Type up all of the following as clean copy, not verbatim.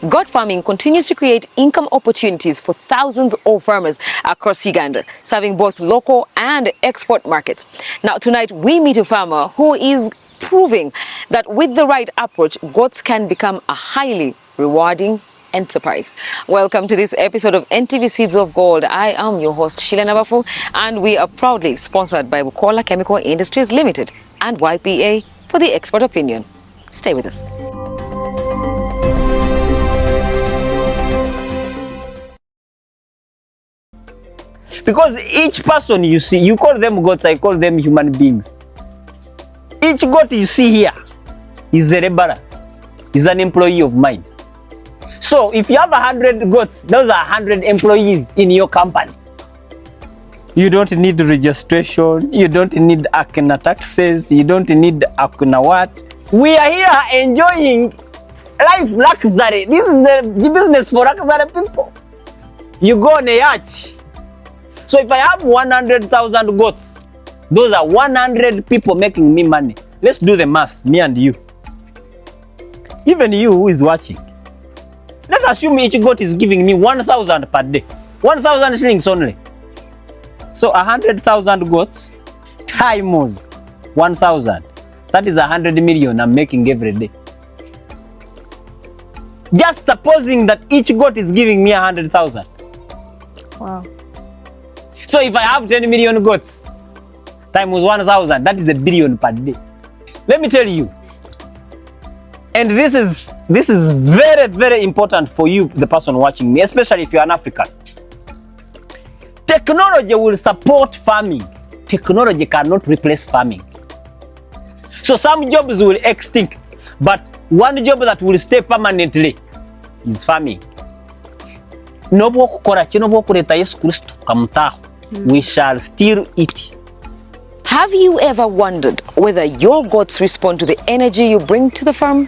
goat farming continues to create income opportunities for thousands of farmers across Uganda, serving both local and export markets. Now, tonight we meet a farmer who is proving that with the right approach, goats can become a highly rewarding enterprise. Welcome to this episode of NTV Seeds of Gold. I am your host, Sheila Nabafu, and we are proudly sponsored by Bukola Chemical Industries Limited and YPA for the expert opinion. Stay with us. Because each person you see, you call them goats, I call them human beings. Each goat you see here is a laborer, is an employee of mine. So if you have 100 goats, those are 100 employees in your company. You don't need registration, you don't need Akena taxes, you don't need Akena what. We are here enjoying life luxury. This is the business for luxury people. You go on a yacht. So if I have 100,000 goats, those are 100 people making me money. Let's do the math, me and you. Even you who is watching. Let's assume each goat is giving me 1,000 per day. 1,000 shillings only. So 100,000 goats times 1,000. That is 100 million I'm making every day. Just supposing that each goat is giving me 100,000. Wow. So if I have 10 million goats times 1,000, that is a billion per day. Let me tell you. And this is very, very important for you, the person watching me, especially if you're an African. Technology will support farming. Technology cannot replace farming. So some jobs will extinct, but one job that will stay permanently is farming. We shall still eat. Have you ever wondered whether your goats respond to the energy you bring to the farm?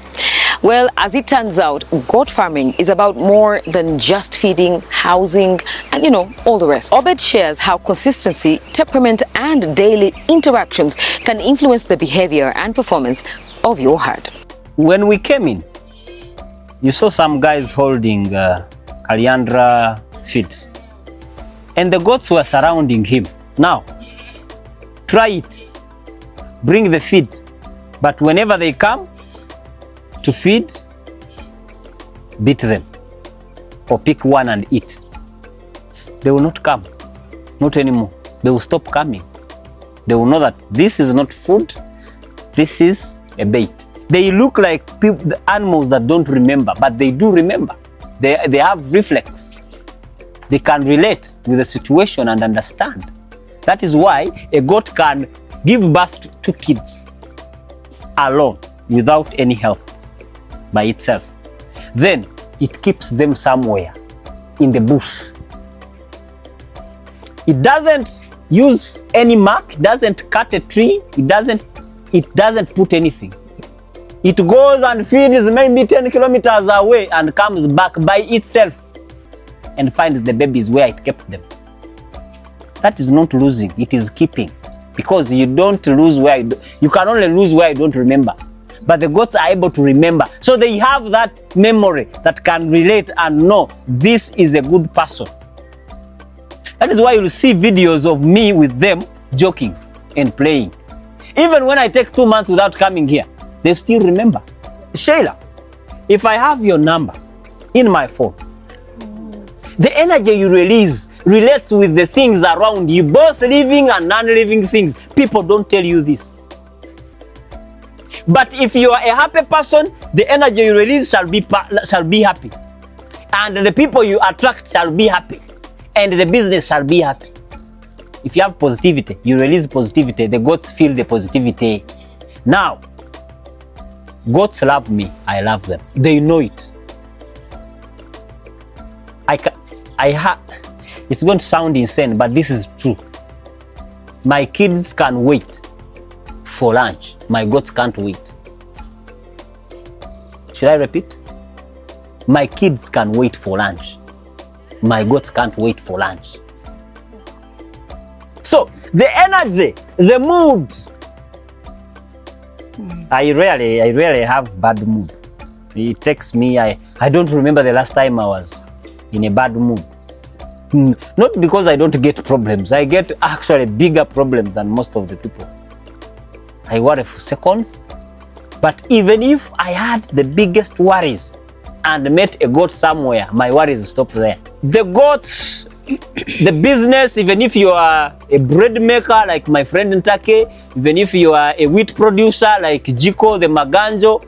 Well, as it turns out, goat farming is about more than just feeding, housing, and all the rest. Obed shares how consistency, temperament, and daily interactions can influence the behavior and performance of your herd. When we came in, you saw some guys holding coriander feed, and the goats were surrounding him. Now, try it. Bring the feed. But whenever they come to feed, beat them. Or pick one and eat. They will not come. Not anymore. They will stop coming. They will know that this is not food. This is a bait. They look like the animals that don't remember, but they do remember. They have reflex. They can relate with the situation and understand. That is why a goat can give birth to 2 kids alone without any help by itself. Then it keeps them somewhere in the bush. It doesn't use any mark, doesn't cut a tree, it doesn't put anything. It goes and feeds maybe 10 kilometers away and comes back by itself and finds the babies where it kept them. That is not losing, it is keeping. Because you don't lose you can only lose where you don't remember. But the goats are able to remember. So they have that memory that can relate and know this is a good person. That is why you'll see videos of me with them joking and playing. Even when I take 2 months without coming here, they still remember. Sheila, if I have your number in my phone, the energy you release relates with the things around you, both living and non-living things. People don't tell you this. But if you are a happy person, the energy you release shall be happy. And the people you attract shall be happy. And the business shall be happy. If you have positivity, you release positivity. The goats feel the positivity. Now, goats love me. I love them. They know it. It's going to sound insane, but this is true. My kids can wait for lunch. My goats can't wait. Should I repeat? My kids can wait for lunch. My goats can't wait for lunch. So the energy, the mood. I rarely have bad mood. He texts me. I don't remember the last time I was in a bad mood. Not because I don't get problems. I get actually bigger problems than most of the people. I worry for seconds. But even if I had the biggest worries and met a goat somewhere, my worries stop there. The goats, the business, even if you are a bread maker like my friend in Turkey, even if you are a wheat producer like Jiko the Maganjo.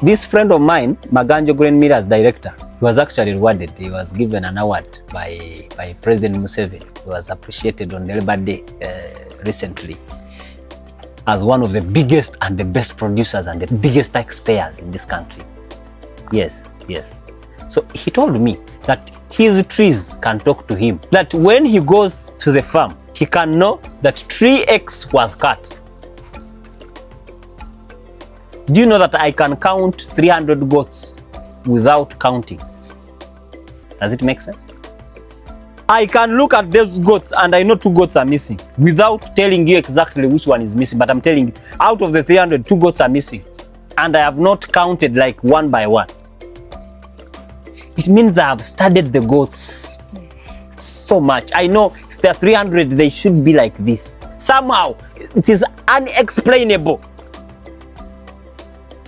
This friend of mine, Maganjo Grain Millers director, he was actually rewarded. He was given an award by President Museveni. He was appreciated on Labor Day recently as one of the biggest and the best producers and the biggest taxpayers in this country. Yes, yes. So he told me that his trees can talk to him, that when he goes to the farm, he can know that tree X was cut. Do you know that I can count 300 goats without counting? Does it make sense? I can look at those goats and I know 2 goats are missing without telling you exactly which one is missing, but I'm telling you, out of the 300, 2 goats are missing. And I have not counted like one by one. It means I have studied the goats so much. I know if there are 300, they should be like this. Somehow, it is unexplainable.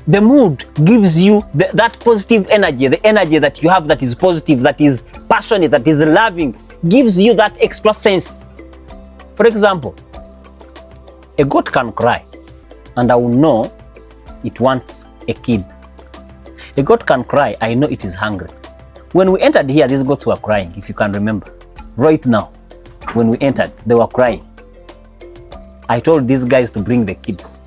The mood gives you that positive energy, the energy that you have that is positive, that is passionate, that is loving, gives you that extra sense. For example, a goat can cry and I will know it wants a kid. A goat can cry, I know it is hungry. When we entered here, these goats were crying, if you can remember. Right now, when we entered, they were crying. I told these guys to bring the kids.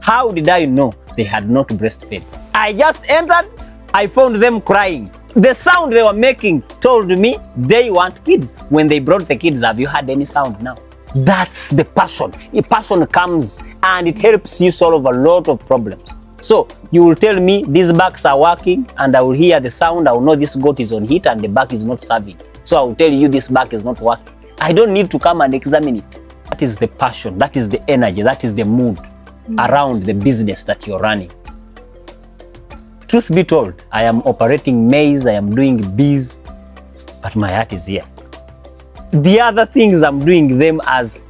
How did I know they had not breastfed? I just entered, I found them crying. The sound they were making told me they want kids. When they brought the kids, have you heard any sound now? That's the passion. A passion comes and it helps you solve a lot of problems. So you will tell me these bags are working and I will hear the sound. I will know this goat is on heat and the bag is not serving. So I will tell you this bag is not working. I don't need to come and examine it. That is the passion. That is the energy. That is the mood around the business that you're running. Truth be told, I am operating maize, I am doing bees, but my heart is here. The other things I'm doing them as,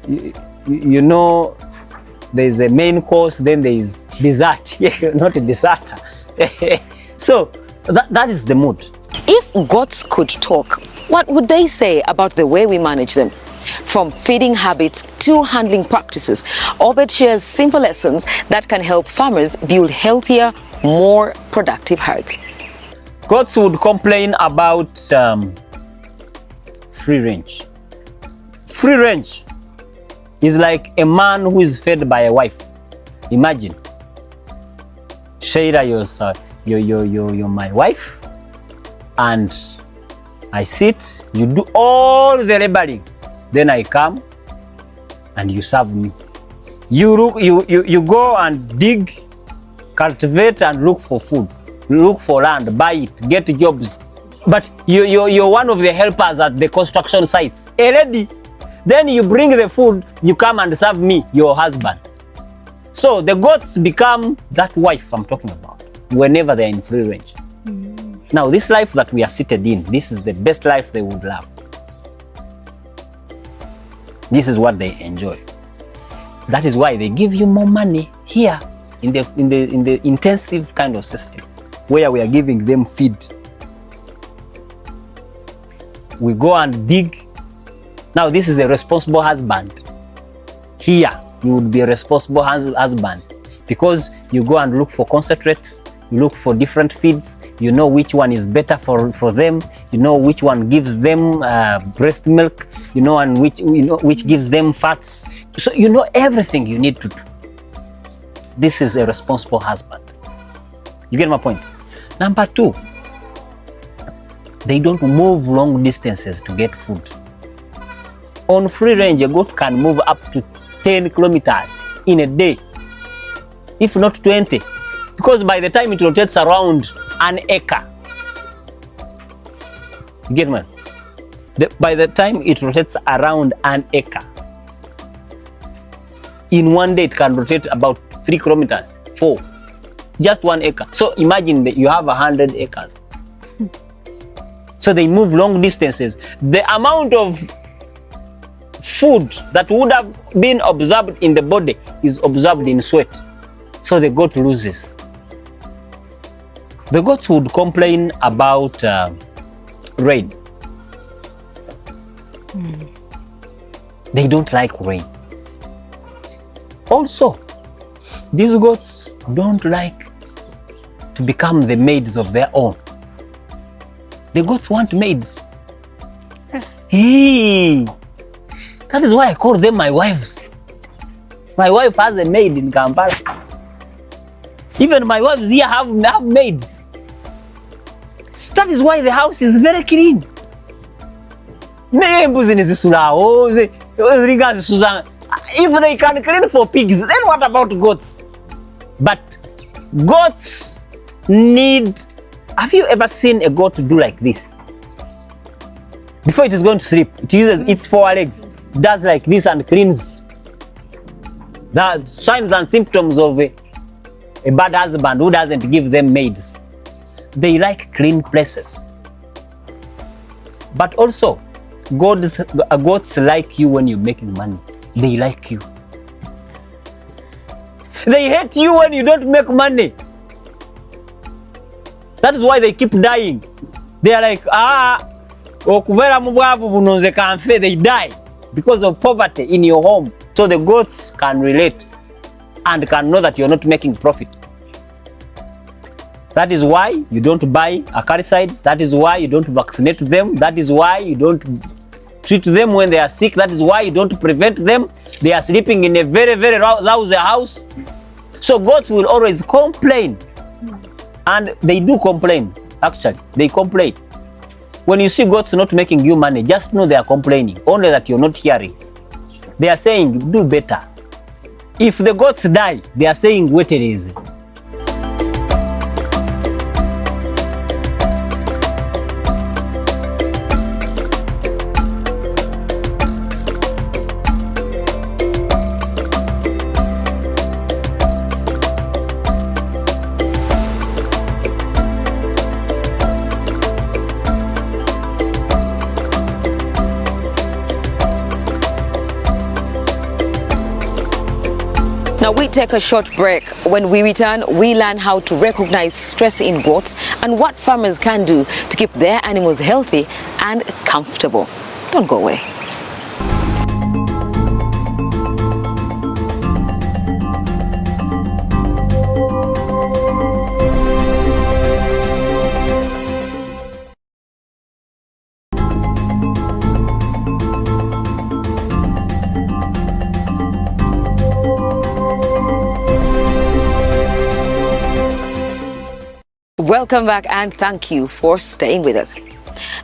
you know, there's a main course, then there is dessert, not a deserter. So that is the mood. If goats could talk, what would they say about the way we manage them? From feeding habits to handling practices, Obed shares simple lessons that can help farmers build healthier, more productive herds. Goats would complain about free range. Free range is like a man who is fed by a wife. Imagine, Sheila, you're my wife, and I sit, you do all the laboring. Then I come and you serve me. You go and dig, cultivate and look for food, look for land, buy it, get jobs. But you're one of the helpers at the construction sites. Already. Then you bring the food, you come and serve me, your husband. So the goats become that wife I'm talking about whenever they're in free range. Now this life that we are seated in, this is the best life they would love. This is what they enjoy. That is why they give you more money here in the intensive kind of system where we are giving them feed. We go and dig. Now this is a responsible husband. Here you would be a responsible husband because you go and look for concentrates, you look for different feeds, you know which one is better for them, you know which one gives them breast milk, you know, and which gives them fats. So you know everything you need to do. This is a responsible husband. You get my point? Number 2, they don't move long distances to get food. On free range, a goat can move up to 10 kilometers in a day, if not 20, because by the time it rotates around an acre, you get me? By the time it rotates around an acre, in one day it can rotate about 3 kilometers. 4. Just 1 acre. So imagine that you have 100 acres. So they move long distances. The amount of food that would have been absorbed in the body is absorbed in sweat. So the goat loses. The goats would complain about rain. They don't like rain. Also, these goats don't like to become the maids of their own. The goats want maids. Hey, that is why I call them my wives. My wife has a maid in Kampala. Even my wives here have maids. That is why the house is very clean. If they can clean for pigs, then what about goats? But goats need... Have you ever seen a goat do like this? Before it is going to sleep, it uses its 4 legs, does like this and cleans. The signs and symptoms of a bad husband who doesn't give them maids. They like clean places. But also, goats like you when you're making money. They like you. They hate you when you don't make money. That is why they keep dying. They are like, they die because of poverty in your home. So the goats can relate and can know that you're not making profit. That is why you don't buy acaricides. That is why you don't vaccinate them. That is why you don't treat them when they are sick. That is why you don't prevent them. They are sleeping in a very, very lousy house. So goats will always complain. And they do complain, actually. They complain. When you see goats not making you money, just know they are complaining. Only that you're not hearing. They are saying, do better. If the goats die, they are saying, wait it is. Now we take a short break. When we return, we learn how to recognize stress in goats and what farmers can do to keep their animals healthy and comfortable. Don't go away. Welcome back and thank you for staying with us.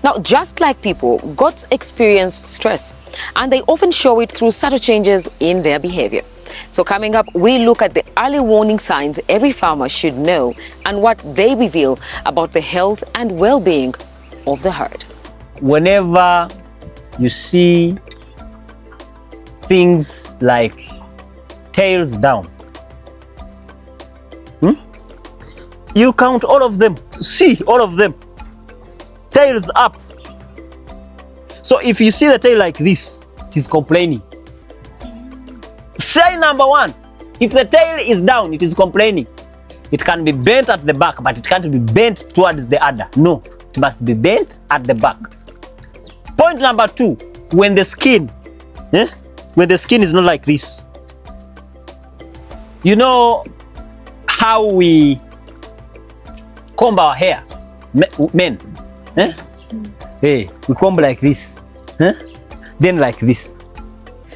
Now, just like people, goats experience stress and they often show it through subtle changes in their behavior. So coming up, we look at the early warning signs every farmer should know and what they reveal about the health and well-being of the herd. Whenever you see things like tails down, you count all of them, see all of them, tails up. So if you see the tail like this, it is complaining. Sign number 1, if the tail is down, it is complaining. It can be bent at the back, but it can't be bent towards the udder. No, it must be bent at the back. Point number 2, when the skin is not like this. You know how we comb our hair, men, Hey, we comb like this, then like this.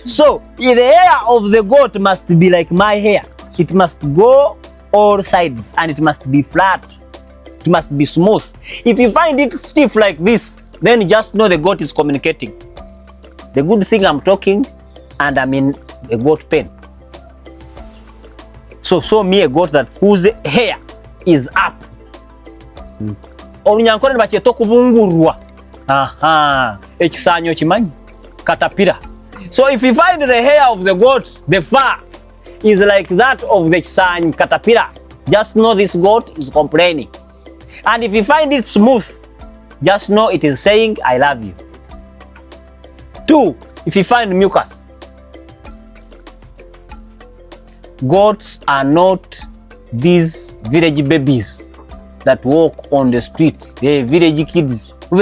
So the hair of the goat must be like my hair. It must go all sides and it must be flat. It must be smooth. If you find it stiff like this, then just know the goat is communicating. The good thing I'm talking and I'm in the goat pen. So show me a goat that whose hair is up. Olunyankole bakyeta okubungurwa. Ekisaanyo kimanyi, caterpillar. So if you find the hair of the goat, the fur is like that of the Chisany caterpillar. Just know this goat is complaining. And if you find it smooth, just know it is saying, I love you. 2, if you find mucus, goats are not these village babies that walk on the street. They village kids. So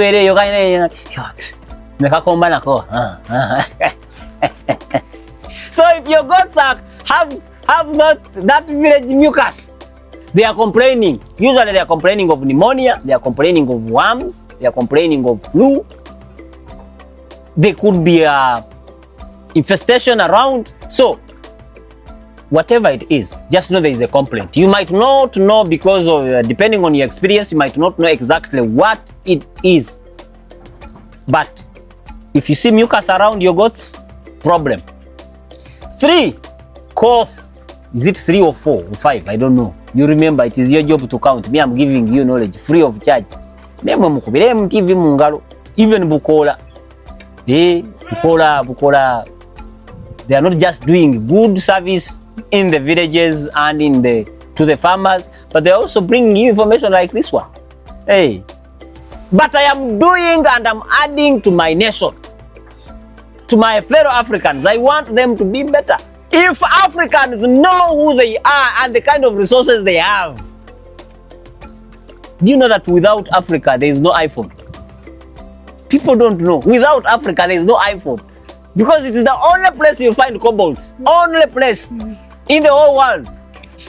if your goats have that village mucus, they are complaining. Usually they are complaining of pneumonia, they are complaining of worms, they are complaining of flu. There could be a infestation around. So whatever it is, just know there is a complaint. You might not know because of, depending on your experience, you might not know exactly what it is. But if you see mucus around your goats, problem. 3, cough. Is it 3 or 4 or 5? I don't know. You remember, it is your job to count. Me, I'm giving you knowledge free of charge. Even Bukola. Bukola. They are not just doing good service in the villages and to the farmers, but they are also bringing you information like this one. Hey. But I am doing and I'm adding to my nation, to my fellow Africans. I want them to be better. If Africans know who they are and the kind of resources they have, do you know that without Africa there is no iPhone? People don't know. Without Africa there is no iPhone. Because it is the only place you find cobalt. Only place in the whole world.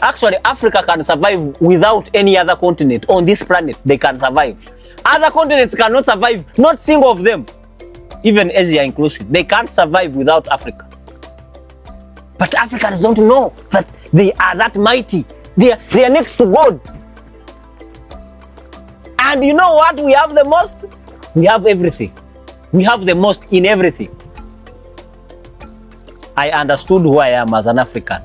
Actually, Africa can survive without any other continent on this planet. They can survive. Other continents cannot survive. Not single of them. Even Asia inclusive. They can't survive without Africa. But Africans don't know that they are that mighty. They are next to God. And you know what we have the most? We have everything. We have the most in everything. I understood who I am as an African.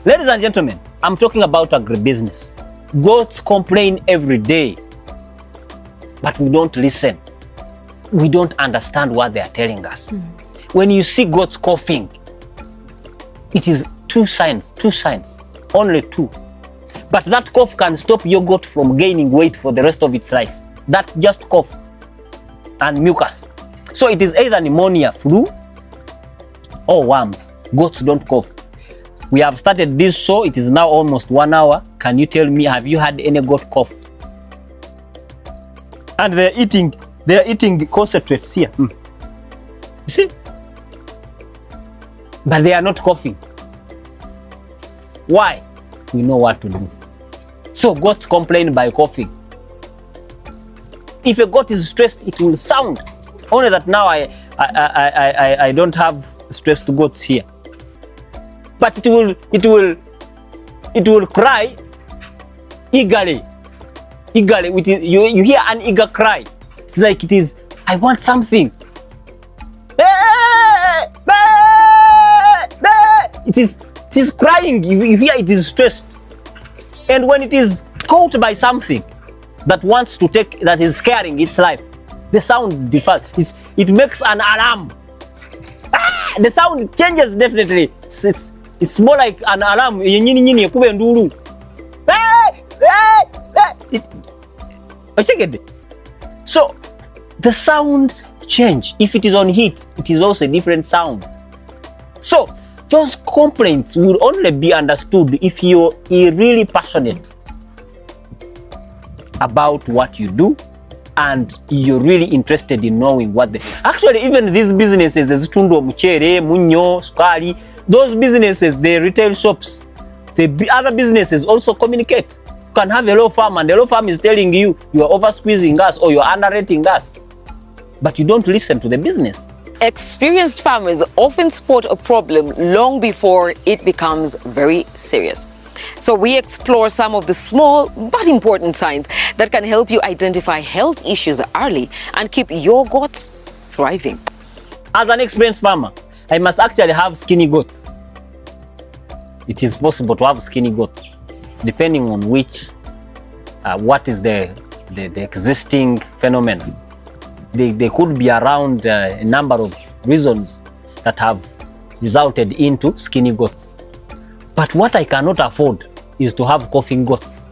Ladies and gentlemen, I'm talking about agribusiness. Goats complain every day, but we don't listen. We don't understand what they are telling us. When you see goats coughing, it is 2 signs, only 2. But that cough can stop your goat from gaining weight for the rest of its life. That just cough and mucus. So it is either pneumonia, flu, or worms. Goats don't cough. We have started this show. It is now almost 1 hour. Can you tell me, have you had any goat cough? And they are eating concentrates here. You see? But they are not coughing. Why? We know what to do. So goats complain by coughing. If a goat is stressed, it will sound. Only that now I don't have stressed goats here. But it will cry eagerly. You hear an eager cry. It's like it is, I want something. It is crying. You hear it is stressed. And when it is caught by something that is scaring its life, the sound differs. It makes an alarm. The sound changes definitely. It's more like an alarm. So the sounds change. If it is on heat, it is also a different sound. So those complaints will only be understood if you're really passionate about what you do and you're really interested in knowing what they... Actually, even these businesses, those businesses, the retail shops, the other businesses also communicate. You can have a law firm and the law firm is telling you you are over squeezing us or you are underrating us, but you don't listen to the business. Experienced farmers often spot a problem long before it becomes very serious. So we explore some of the small but important signs that can help you identify health issues early and keep your goats thriving. As an experienced farmer, I must actually have skinny goats. It is possible to have skinny goats, depending on what is the existing phenomenon. They could be around a number of reasons that have resulted into skinny goats. But what I cannot afford is to have coughing goats.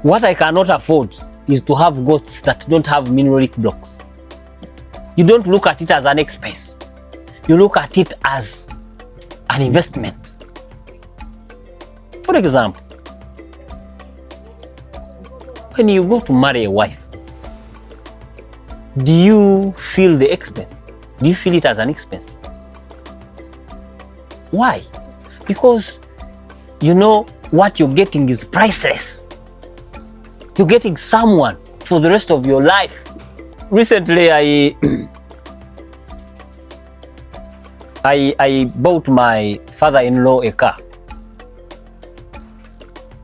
What I cannot afford is to have goats that don't have mineralic blocks. You don't look at it as an expense. You look at it as an investment. For example, when you go to marry a wife, do you feel the expense? Do you feel it as an expense? Why? Because you know what you're getting is priceless. You're getting someone for the rest of your life. Recently, I bought my father-in-law a car.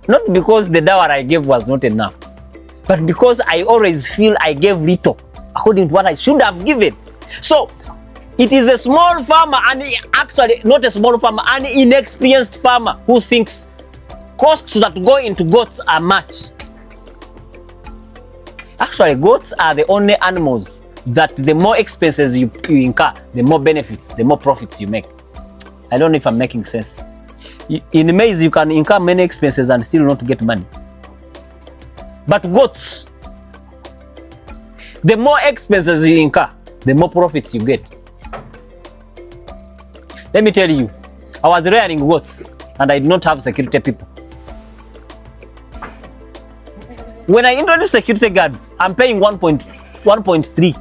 Not because the dower I gave was not enough, but because I always feel I gave little according to what I should have given. So it is a small farmer, and actually not a small farmer, an inexperienced farmer who thinks costs that go into goats are much. Actually, goats are the only animals that the more expenses you incur, the more benefits, the more profits you make. I don't know if I'm making sense. In maize, you can incur many expenses and still not get money. But goats, the more expenses you incur, the more profits you get. Let me tell you, I was rearing goats and I did not have security people. When I introduce security guards, I'm paying 1.3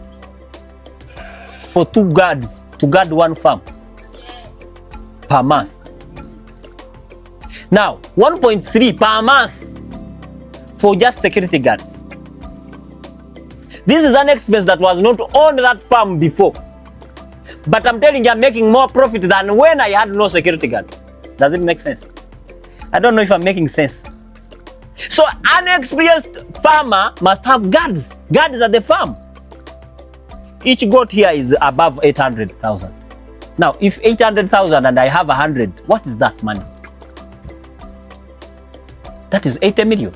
for 2 guards to guard 1 farm per month. Now, 1.3 per month for just security guards. This is an expense that was not on that farm before. But I'm telling you, I'm making more profit than when I had no security guards. Does it make sense? I don't know if I'm making sense. So an experienced farmer must have guards at the farm. Each goat here is above 800,000. Now, if 800,000 and I have 100, what is that money? That is 80 million.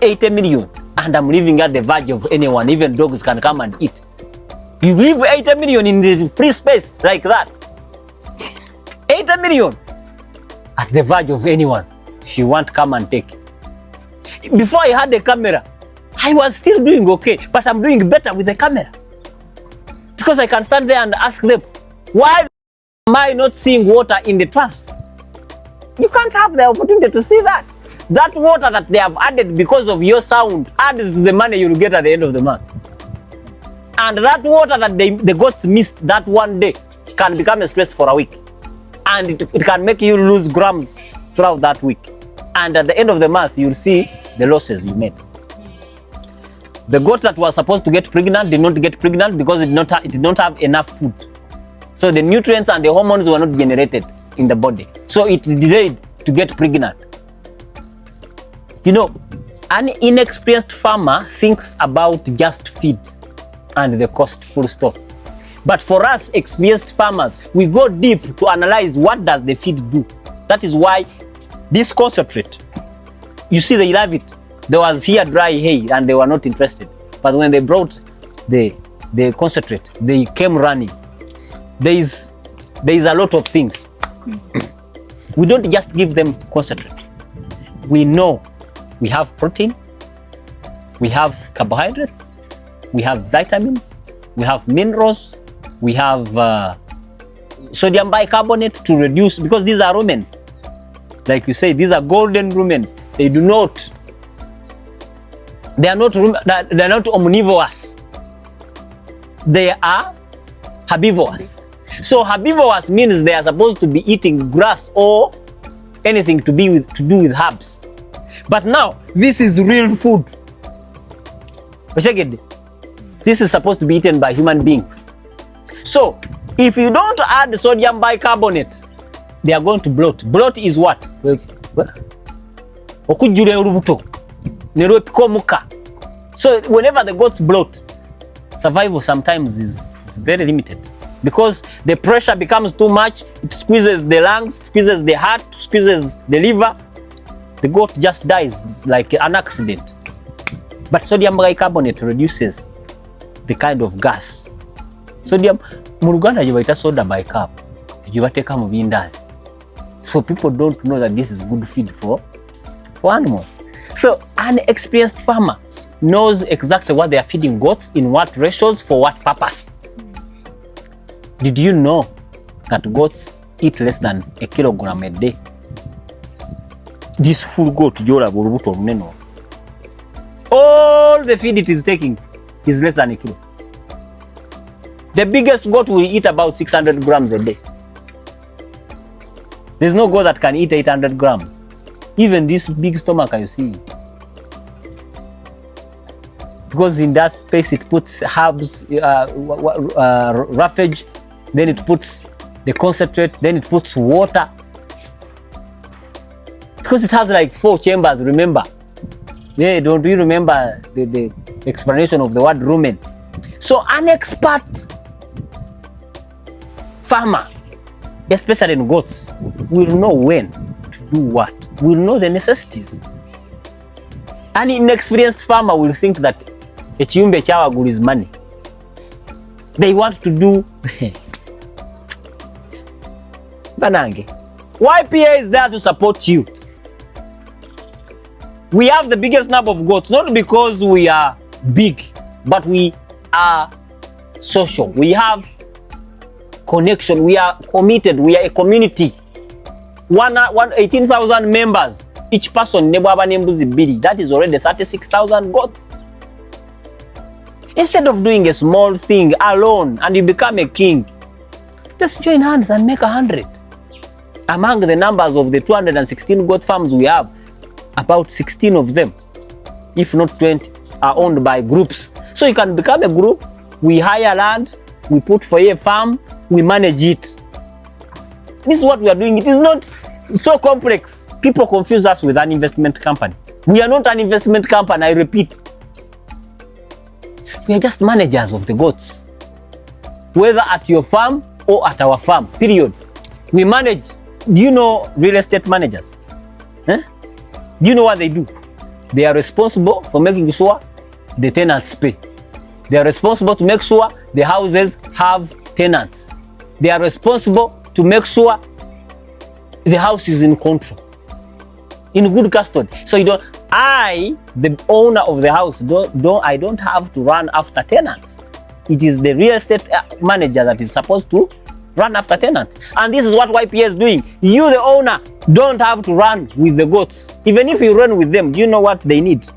80 million. And I'm living at the verge of anyone. Even dogs can come and eat. You leave 80 million in the free space like that. 80 million at the verge of anyone. If you want, come and take. Before I had a camera, I was still doing okay, but I'm doing better with the camera. Because I can stand there and ask them, why am I not seeing water in the troughs? You can't have the opportunity to see that. That water that they have added because of your sound adds to the money you'll get at the end of the month. And that water that the goats missed that one day can become a stress for a week. And it can make you lose grams throughout that week. And at the end of the month, you'll see the losses you made. The goat that was supposed to get pregnant did not get pregnant because it did not have enough food. So the nutrients and the hormones were not generated in the body. So it delayed to get pregnant. You know, an inexperienced farmer thinks about just feed and the cost, full stop. But for us experienced farmers, we go deep to analyze what does the feed do. That is why this concentrate, you see they love it. There was here dry hay and they were not interested. But when they brought the concentrate, they came running. There is a lot of things. We don't just give them concentrate. We know we have protein, we have carbohydrates, we have vitamins, we have minerals, we have sodium bicarbonate to reduce, because these are rumens. Like you say, these are golden rumens. They are not omnivorous. They are herbivorous. So herbivorous means they are supposed to be eating grass or anything to do with herbs. But now this is real food. This is supposed to be eaten by human beings. So if you don't add sodium bicarbonate, they are going to bloat. Bloat is what? So whenever the goats bloat, survival sometimes is very limited, because the pressure becomes too much. It squeezes the lungs, squeezes the heart, squeezes the liver. The goat just dies. It's like an accident. But sodium bicarbonate reduces the kind of gas Sodium, mu Luganda gye bayita soda by cup, gye bateeka mu bindazi. So people don't know that this is good feed for animals. So an experienced farmer knows exactly what they are feeding goats, in what ratios, for what purpose. Did you know that goats eat less than a kilogram a day? This full goat, all the feed it is taking is less than a kilo. The biggest goat will eat about 600 grams a day. There's no goat that can eat 800 grams. Even this big stomach you see. Because in that space it puts herbs, roughage, then it puts the concentrate, then it puts water. Because it has like 4 chambers, remember? Yeah, don't you remember the explanation of the word rumen? So an expert farmer, especially in goats, will know when to do what, will know the necessities. An inexperienced farmer will think that ekiyumba ekyawagulu is money. They want to do banange. YPA is there to support you. We have the biggest number of goats, not because we are big, but we are social. We have connection. We are committed. We are a community. 18,000 members. Each person, that is already 36,000 goats. Instead of doing a small thing alone and you become a king, just join hands and make 100. Among the numbers of the 216 goat farms we have, about 16 of them, if not 20, are owned by groups. So you can become a group, we hire land, we put for a farm, we manage it. This is what we are doing. It is not so complex. People confuse us with an investment company. We are not an investment company, I repeat. We are just managers of the goats. Whether at your farm or at our farm, period. We manage. Do you know real estate managers? Do you know what they do? They are responsible for making sure the tenants pay. They are responsible to make sure the houses have tenants. They are responsible to make sure the house is in control, in good custody. So you don't, I, the owner of the house, I don't have to run after tenants. It is the real estate manager that is supposed to run after tenants. And this is what YPA is doing. You, the owner, don't have to run with the goats. Even if you run with them, do you know what they need?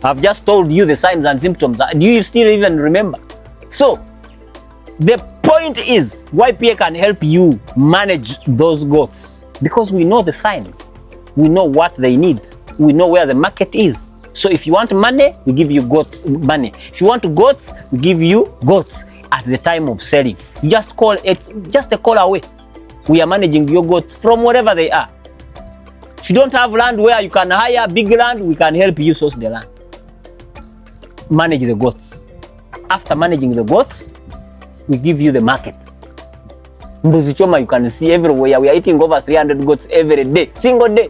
I've just told you the signs and symptoms. Do you still even remember? So, the point is, YPA can help you manage those goats because we know the signs. We know what they need. We know where the market is. So if you want money, we give you goats money. If you want goats, we give you goats at the time of selling. You just call it, just a call away. We are managing your goats from wherever they are. If you don't have land where you can hire big land, we can help you source the land. Manage the goats. After managing the goats, we give you the market. Mbuzi choma you can see everywhere. We are eating over 300 goats every day, single day.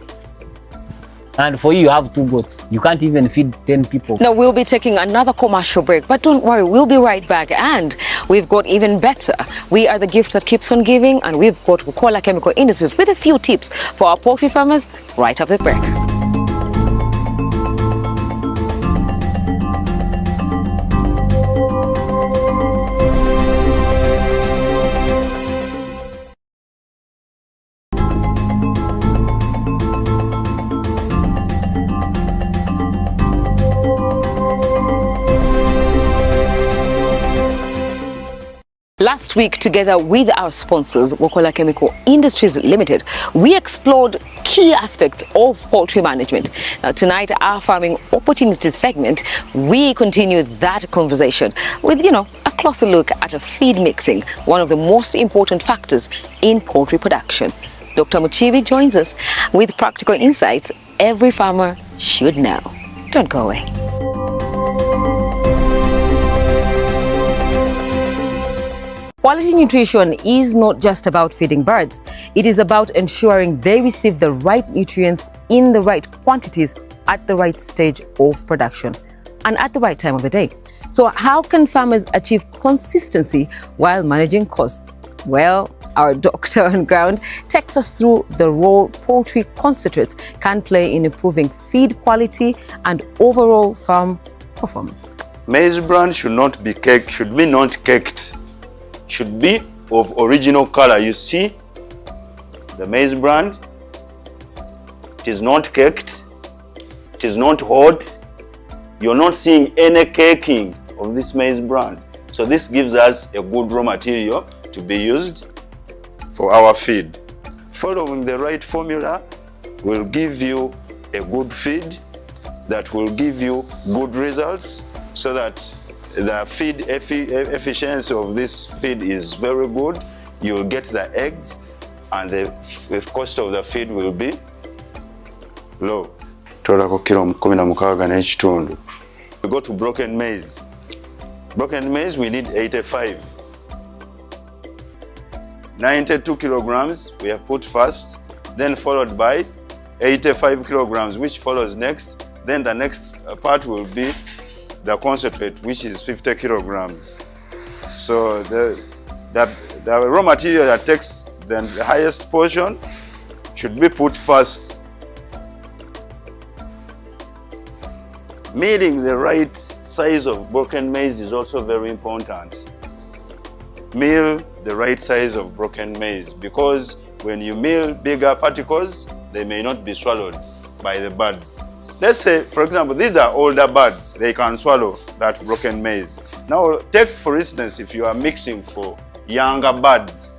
And for you have 2 goats. You can't even feed 10 people. Now we'll be taking another commercial break, but don't worry, we'll be right back. And we've got even better. We are the gift that keeps on giving, and we've got Coca-Cola Chemical Industries with a few tips for our poultry farmers right after the break. Last week, together with our sponsors, Coca-Cola Chemical Industries Limited, we explored key aspects of poultry management. Now, tonight, our Farming Opportunities segment, we continue that conversation with, a closer look at a feed mixing, one of the most important factors in poultry production. Dr. Muchibi joins us with practical insights every farmer should know. Don't go away. Quality nutrition is not just about feeding birds. It is about ensuring they receive the right nutrients in the right quantities at the right stage of production and at the right time of the day. So how can farmers achieve consistency while managing costs? Well, our doctor on ground takes us through the role poultry concentrates can play in improving feed quality and overall farm performance. Maize bran should not be caked, should be not caked, should be of original color. You see the maize bran, it is not caked, it is not hot. You're not seeing any caking of this maize bran. So this gives us a good raw material to be used for our feed. Following the right formula will give you a good feed that will give you good results, so that the feed efficiency of this feed is very good. You'll get the eggs and the cost of the feed will be low. We go to broken maize. Broken maize we need 85. 92 kilograms we have put first, then followed by 85 kilograms, which follows next. Then the next part will be the concentrate, which is 50 kilograms. So the raw material that takes the highest portion should be put first. Milling the right size of broken maize is also very important. Mill the right size of broken maize, because when you mill bigger particles, they may not be swallowed by the birds. Let's say, for example, these are older birds, they can swallow that broken maize. Now, take for instance, if you are mixing for younger birds,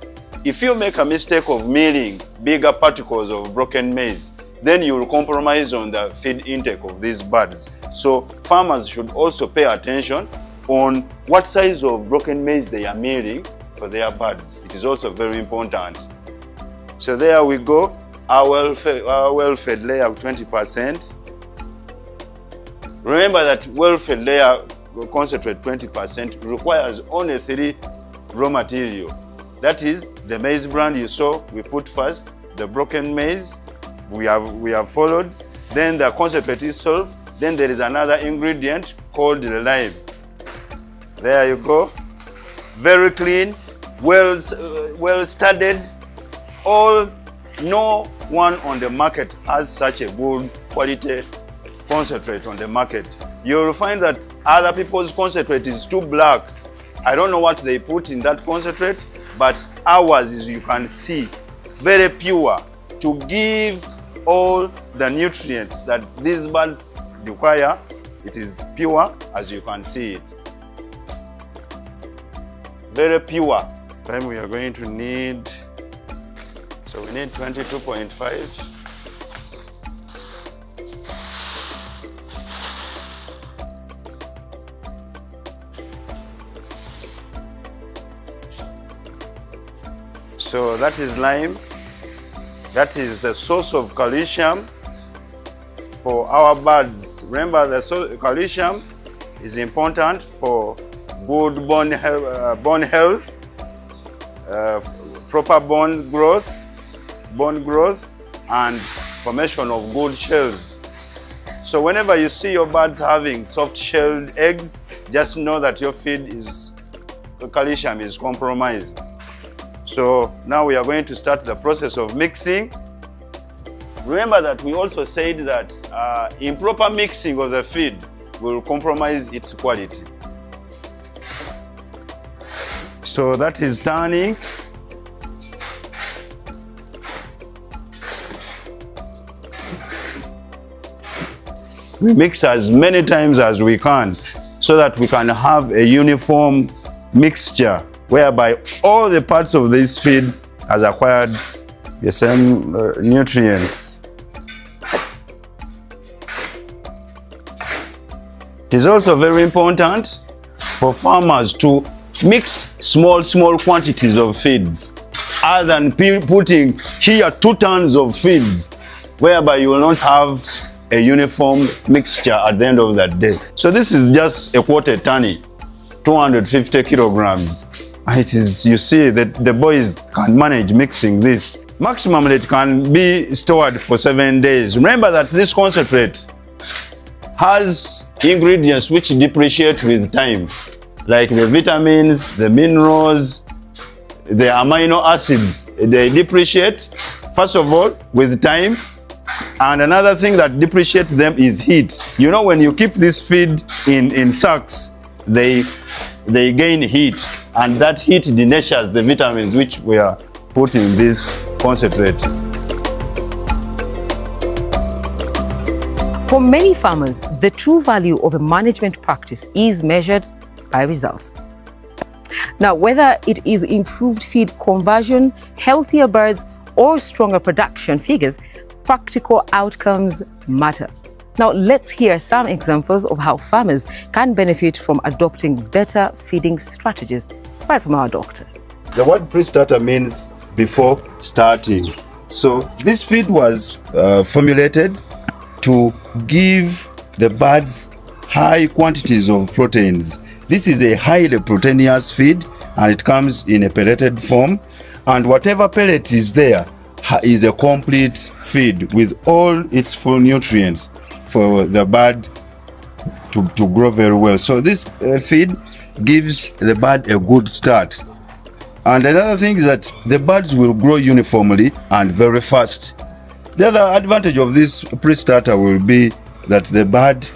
if you make a mistake of milling bigger particles of broken maize, then you will compromise on the feed intake of these birds. So farmers should also pay attention on what size of broken maize they are milling for their birds. It is also very important. So there we go, our well-fed layer of 20%. Remember that well-fed layer concentrate 20% requires only 3 raw material. That is the maize bran you saw, we put first, the broken maize, we have followed, then the concentrate itself, then there is another ingredient called the lime. There you go, very clean, well studied. No one on the market has such a good quality concentrate on the market. You'll find that other people's concentrate is too black. I don't know what they put in that concentrate, but ours is, you can see, very pure, to give all the nutrients that these birds require. It is pure, as you can see it. Very pure. Then we are going to need, so we need 22.5. So that is lime. That is the source of calcium for our birds. Remember, the calcium is important for good bone health, proper bone growth, and formation of good shells. So whenever you see your birds having soft-shelled eggs, just know that your feed calcium is compromised. So now we are going to start the process of mixing. Remember that we also said that improper mixing of the feed will compromise its quality. So that is turning. We mix as many times as we can so that we can have a uniform mixture whereby all the parts of this feed has acquired the same nutrients. It is also very important for farmers to mix small quantities of feeds, other than putting here 2 tons of feeds, whereby you will not have a uniform mixture at the end of that day. So this is just a quarter ton, 250 kilograms. It is, you see that the boys can manage mixing this. Maximum it can be stored for 7 days. Remember that this concentrate has ingredients which depreciate with time, like the vitamins, the minerals, the amino acids. They depreciate, first of all, with time. And another thing that depreciates them is heat. You know, when you keep this feed in sacks, they gain heat, and that heat denatures the vitamins which were put in this concentrate. For many farmers, the true value of a management practice is measured by results. Now, whether it is improved feed conversion, healthier birds, or stronger production figures, practical outcomes matter. Now, let's hear some examples of how farmers can benefit from adopting better feeding strategies, right from our doctor. The word pre-starter means before starting. So this feed was formulated to give the birds high quantities of proteins. This is a highly proteinous feed, and it comes in a pelleted form. And whatever pellet is there is a complete feed with all its full nutrients for the bird to grow very well. So this feed gives the bird a good start. And another thing is that the birds will grow uniformly and very fast. The other advantage of this pre-starter will be that the bird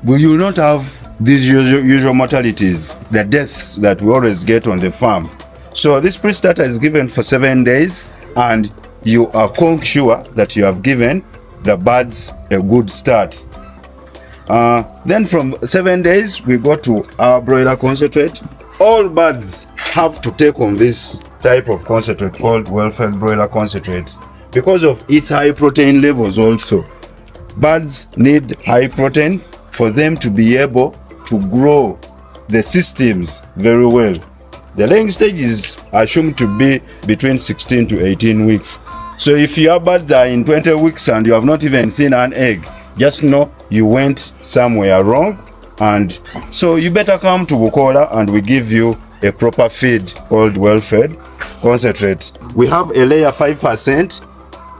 will not have these usual mortalities, the deaths that we always get on the farm. So this pre-starter is given for 7 days, and you are quite sure that you have given the birds a good start. Then from 7 days, we go to our broiler concentrate. All birds have to take on this type of concentrate called well-fed broiler concentrate because of its high protein levels also. Birds need high protein for them to be able to grow the systems very well. The laying stage is assumed to be between 16 to 18 weeks. So if your birds are in 20 weeks and you have not even seen an egg, just know you went somewhere wrong. And so you better come to Bukola and we give you a proper feed called well-fed concentrate. We have a layer 5%,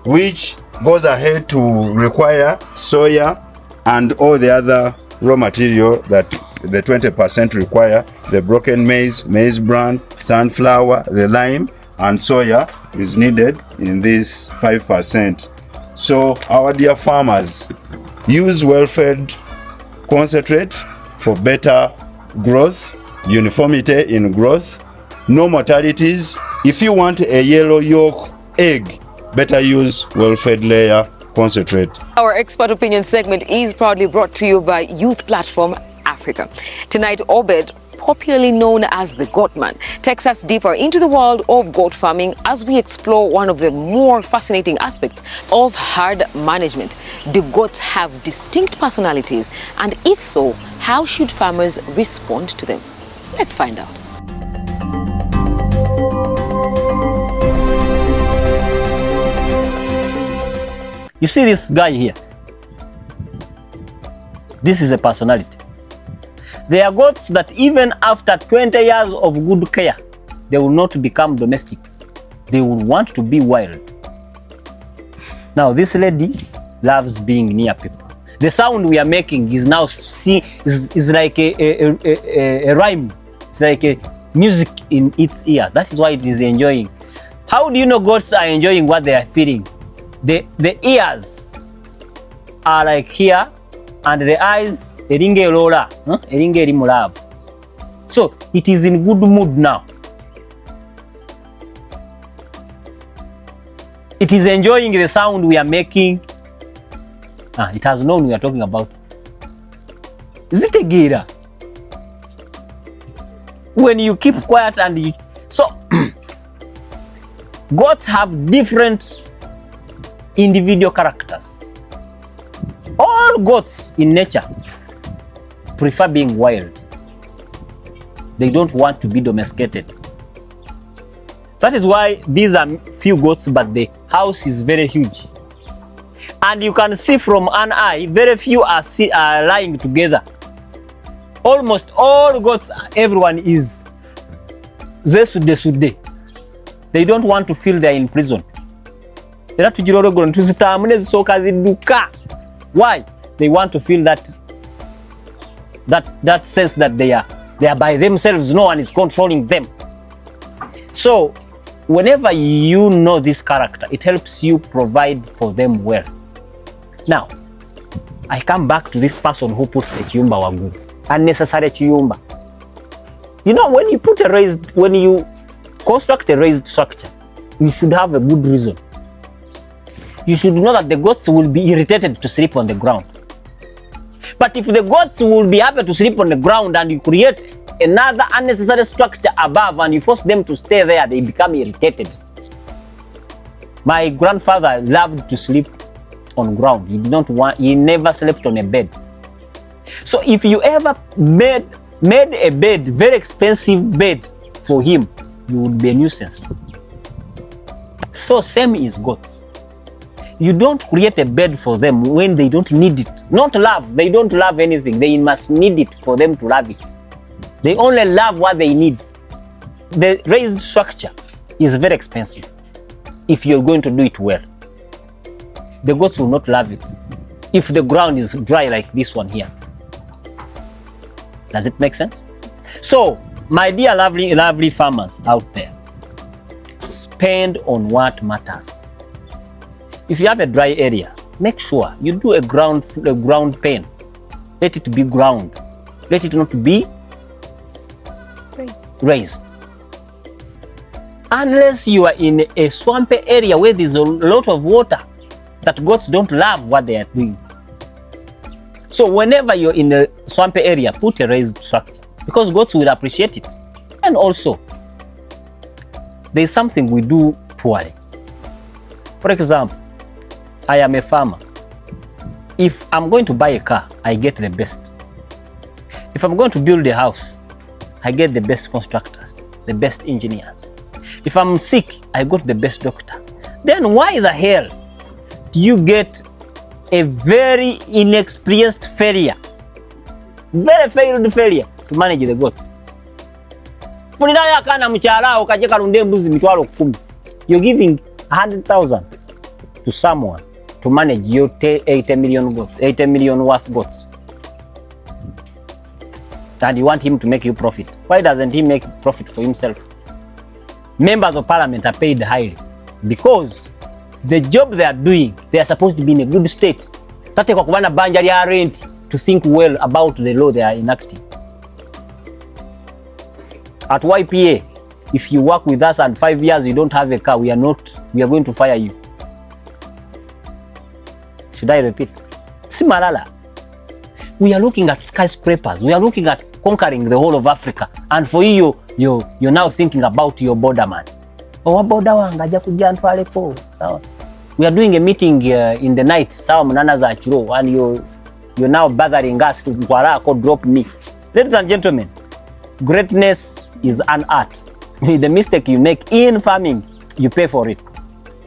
which goes ahead to require soya and all the other raw material that the 20% require. The broken maize, maize bran, sunflower, the lime, and soya is needed in this 5%. So our dear farmers, use well-fed concentrate for better growth, uniformity in growth, no mortalities. If you want a yellow yolk egg, better use well-fed layer concentrate. Our expert opinion segment is proudly brought to you by Youth Platform Africa. Tonight, Obed, popularly known as the Goat Man, takes us deeper into the world of goat farming as we explore one of the more fascinating aspects of herd management. Do goats have distinct personalities? And if so, how should farmers respond to them? Let's find out. You see this guy here? This is a personality. There are goats that even after 20 years of good care, they will not become domestic. They will want to be wild. Now, this lady loves being near people. The sound we are making is now is like a rhyme. It's like a music in its ear. That is why it is enjoying. How do you know goats are enjoying what they are feeling? The ears are like here, and the eyes, eringe lola, eringe rimulav. So it is in good mood now. It is enjoying the sound we are making. It has known we are talking about. Is it a gira? When you keep quiet and you... So, goats have different individual characters. All goats in nature prefer being wild. They don't want to be domesticated. That is why these are few goats, but the house is very huge. And you can see from an eye, very few are lying together. Almost all goats, everyone is zesude. They don't want to feel they're in prison. Why? they want to feel that sense that they are by themselves, no one is controlling them. So whenever you know this character, it helps you provide for them well. Now, I come back to this person who puts the chiyumba waguru, unnecessary chiyumba. You know, when you construct a raised structure, you should have a good reason. You should know that the goats will be irritated to sleep on the ground. But if the goats will be happy to sleep on the ground and you create another unnecessary structure above and you force them to stay there, they become irritated. My grandfather loved to sleep on ground. He never slept on a bed. So if you ever made a bed, very expensive bed for him, you would be a nuisance. So same is goats. You don't create a bed for them when they don't need it. Not love. They don't love anything. They must need it for them to love it. They only love what they need. The raised structure is very expensive if you're going to do it well. The goats will not love it if the ground is dry like this one here. Does it make sense? So, my dear lovely farmers out there, spend on what matters. If you have a dry area, make sure you do a ground pen. Let it be ground. Let it not be raised. Unless you are in a swampy area where there's a lot of water, that goats don't love what they are doing. So whenever you're in a swampy area, put a raised structure because goats will appreciate it. And also, there's something we do poorly. For example, I am a farmer. If I'm going to buy a car, I get the best. If I'm going to build a house, I get the best constructors, the best engineers. If I'm sick, I go to the best doctor. Then why the hell do you get a very inexperienced failure, very failed failure to manage the goats? You're giving 100,000 to someone to manage your 80 million goats, 80 million worth goats. And you want him to make you profit. Why doesn't he make profit for himself? Members of parliament are paid highly because the job they are doing, they are supposed to be in a good state. To think well about the law they are enacting. At YPA, if you work with us and 5 years you don't have a car, we are going to fire you. Should I repeat? Simalala. We are looking at skyscrapers. We are looking at conquering the whole of Africa. And for you're now thinking about your borderman. We are doing a meeting in the night. And you're now bothering us to drop me. Ladies and gentlemen, greatness is an art. The mistake you make in farming, you pay for it.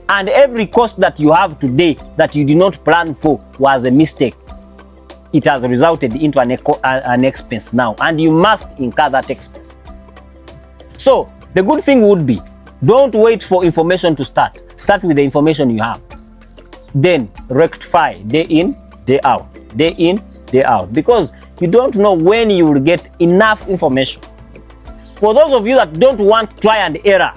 And every cost that you have today that you did not plan for was a mistake. It has resulted into an expense now, and you must incur that expense. So the good thing would be, don't wait for information to start. Start with the information you have. Then rectify day in, day out, day in, day out, because you don't know when you will get enough information. For those of you that don't want try and error,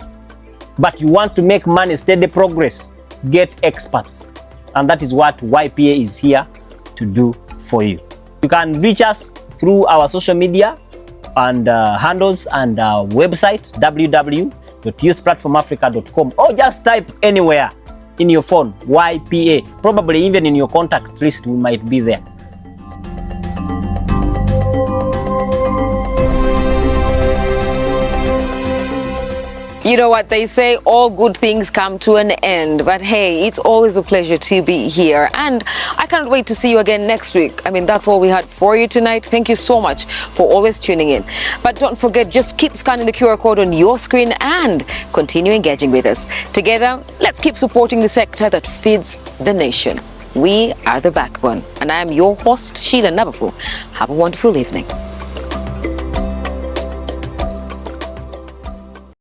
but you want to make money, steady progress, get experts. And that is what YPA is here to do for you. You can reach us through our social media and handles and our website www.youthplatformafrica.com, or just type anywhere in your phone YPA. Probably even in your contact list we might be there. You know what they say, all good things come to an end. But hey, it's always a pleasure to be here. And I can't wait to see you again next week. I mean, that's all we had for you tonight. Thank you so much for always tuning in. But don't forget, just keep scanning the QR code on your screen and continue engaging with us. Together, let's keep supporting the sector that feeds the nation. We are the backbone. And I am your host, Sheila Nabafu. Have a wonderful evening.